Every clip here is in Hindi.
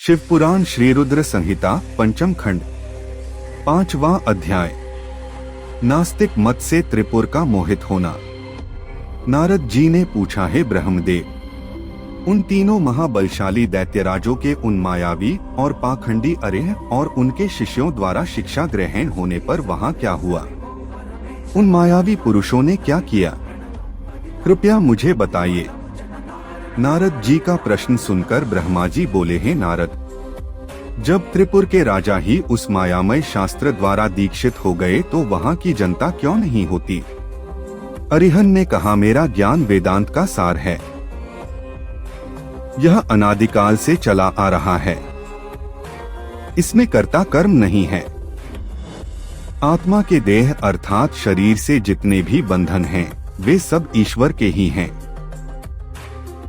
शिवपुराण श्री रुद्र संहिता पंचम खंड 5वां अध्याय। नास्तिक मत से त्रिपुर का मोहित होना। नारद जी ने पूछा, है ब्रह्मदेव, उन तीनों महाबलशाली दैत्यराजों के उन मायावी और पाखंडी अरिह और उनके शिष्यों द्वारा शिक्षा ग्रहण होने पर वहां क्या हुआ? उन मायावी पुरुषों ने क्या किया? कृपया मुझे बताइए। नारद जी का प्रश्न सुनकर ब्रह्मा जी बोले, हैं नारद, जब त्रिपुर के राजा ही उस मायामय शास्त्र द्वारा दीक्षित हो गए तो वहां की जनता क्यों नहीं होती? अरिहन ने कहा, मेरा ज्ञान वेदांत का सार है। यह अनादिकाल से चला आ रहा है। इसमें कर्ता कर्म नहीं है। आत्मा के देह अर्थात शरीर से जितने भी बंधन हैं, वे सब ईश्वर के ही हैं।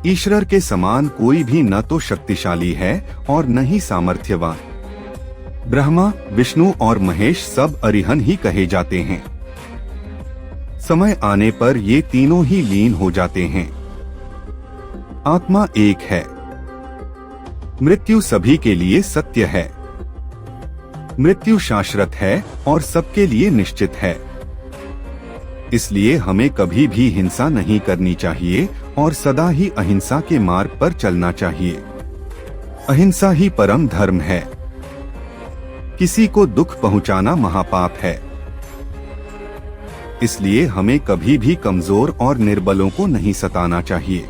ईश्वर के समान कोई भी न तो शक्तिशाली है और न ही सामर्थ्यवान। ब्रह्मा, विष्णु और महेश सब अरिहन ही कहे जाते हैं। समय आने पर ये तीनों ही लीन हो जाते हैं। आत्मा एक है। मृत्यु सभी के लिए सत्य है। मृत्यु शाश्वत है और सबके लिए निश्चित है। इसलिए हमें कभी भी हिंसा नहीं करनी चाहिए और सदा ही अहिंसा के मार्ग पर चलना चाहिए। अहिंसा ही परम धर्म है। किसी को दुख पहुंचाना महापाप है। इसलिए हमें कभी भी कमजोर और निर्बलों को नहीं सताना चाहिए।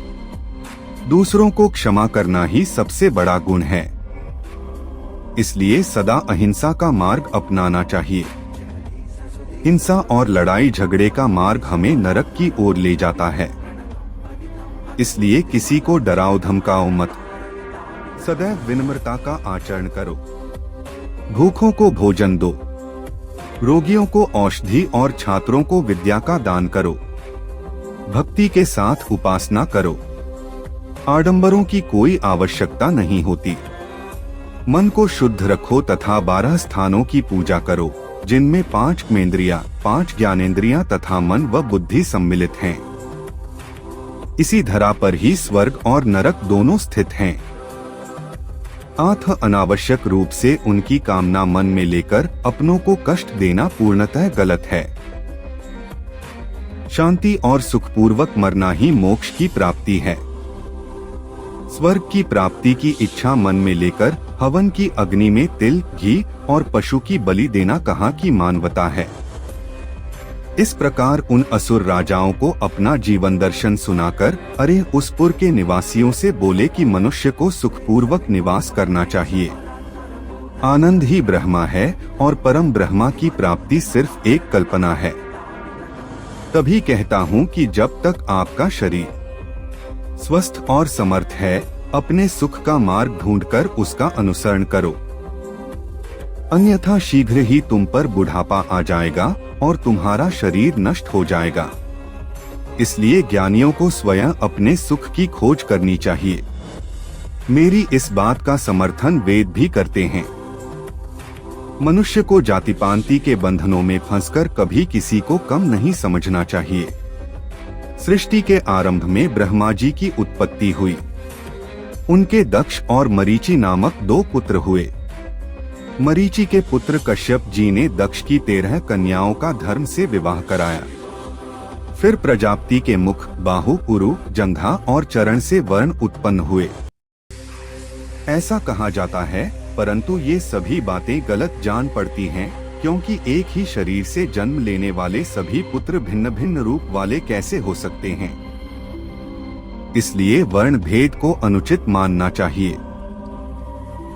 दूसरों को क्षमा करना ही सबसे बड़ा गुण है। इसलिए सदा अहिंसा का मार्ग अपनाना चाहिए। हिंसा और लड़ाई झगड़े का मार्ग हमें नरक की ओर ले जाता है। इसलिए किसी को डराओ धमकाओ मत। सदैव विनम्रता का आचरण करो। भूखों को भोजन दो। रोगियों को औषधि और छात्रों को विद्या का दान करो। भक्ति के साथ उपासना करो। आडंबरों की कोई आवश्यकता नहीं होती। मन को शुद्ध रखो तथा 12 स्थानों की पूजा करो, जिनमें 5 कर्मेंद्रियां, 5 ज्ञानेंद्रियां तथा मन व बुद्धि सम्मिलित हैं। इसी धरा पर ही स्वर्ग और नरक दोनों स्थित हैं। अनावश्यक रूप से उनकी कामना मन में लेकर अपनों को कष्ट देना पूर्णतः गलत है। शांति और सुखपूर्वक मरना ही मोक्ष की प्राप्ति है। स्वर्ग की प्राप्ति की इच्छा मन में लेकर हवन की अग्नि में तिल, घी और पशु की बलि देना कहाँ की मानवता है। इस प्रकार उन असुर राजाओं को अपना जीवन दर्शन सुनाकर अरे उस पुर के निवासियों से बोले कि मनुष्य को सुखपूर्वक निवास करना चाहिए। आनंद ही ब्रह्मा है और परम ब्रह्मा की प्राप्ति सिर्फ एक कल्पना है। तभी कहता हूँ कि जब तक आपका शरीर स्वस्थ और समर्थ है, अपने सुख का मार्ग ढूंढकर उसका अनुसरण करो। अन्यथा शीघ्र ही तुम पर बुढ़ापा आ जाएगा और तुम्हारा शरीर नष्ट हो जाएगा। इसलिए ज्ञानियों को स्वयं अपने सुख की खोज करनी चाहिए। मेरी इस बात का समर्थन वेद भी करते हैं। मनुष्य को जातिपांति के बंधनों में फंसकर कभी किसी को कम नहीं समझना चाहिए। सृष्टि के आरंभ में ब्रह्मा जी की उत्पत्ति हुई। उनके दक्ष और मरीचि नामक 2 पुत्र हुए। मरीचि के पुत्र कश्यप जी ने दक्ष की 13 कन्याओं का धर्म से विवाह कराया। फिर प्रजापति के मुख, बाहु, उरु, जंघा और चरण से वर्ण उत्पन्न हुए। ऐसा कहा जाता है, परंतु ये सभी बातें गलत जान पड़ती हैं, क्योंकि एक ही शरीर से जन्म लेने वाले सभी पुत्र भिन्न भिन्न रूप वाले कैसे हो सकते हैं। इसलिए वर्ण भेद को अनुचित मानना चाहिए।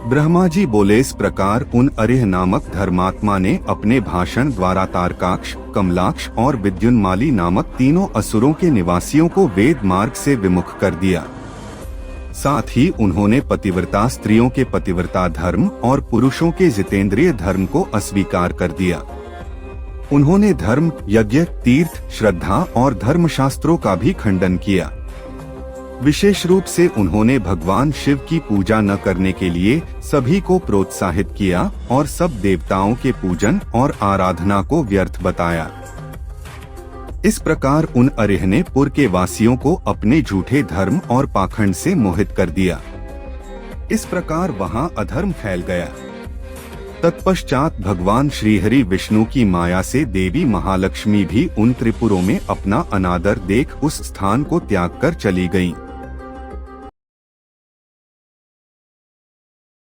ब्रह्मा जी बोले, इस प्रकार उन अरिह नामक धर्मात्मा ने अपने भाषण द्वारा तारकाक्ष, कमलाक्ष और विद्युन्माली नामक तीनों असुरों के निवासियों को वेद मार्ग से विमुख कर दिया। साथ ही उन्होंने पतिव्रता स्त्रियों के पतिव्रता धर्म और पुरुषों के जितेंद्रिय धर्म को अस्वीकार कर दिया। उन्होंने धर्म, यज्ञ, तीर्थ, श्रद्धा और धर्मशास्त्रों का भी खंडन किया। विशेष रूप से उन्होंने भगवान शिव की पूजा न करने के लिए सभी को प्रोत्साहित किया और सब देवताओं के पूजन और आराधना को व्यर्थ बताया। इस प्रकार उन अरिह ने पुर के वासियों को अपने झूठे धर्म और पाखंड से मोहित कर दिया। इस प्रकार वहां अधर्म फैल गया। तत्पश्चात भगवान श्रीहरि विष्णु की माया से देवी महालक्ष्मी भी उन त्रिपुरों में अपना अनादर देख उस स्थान को त्याग कर चली गईं।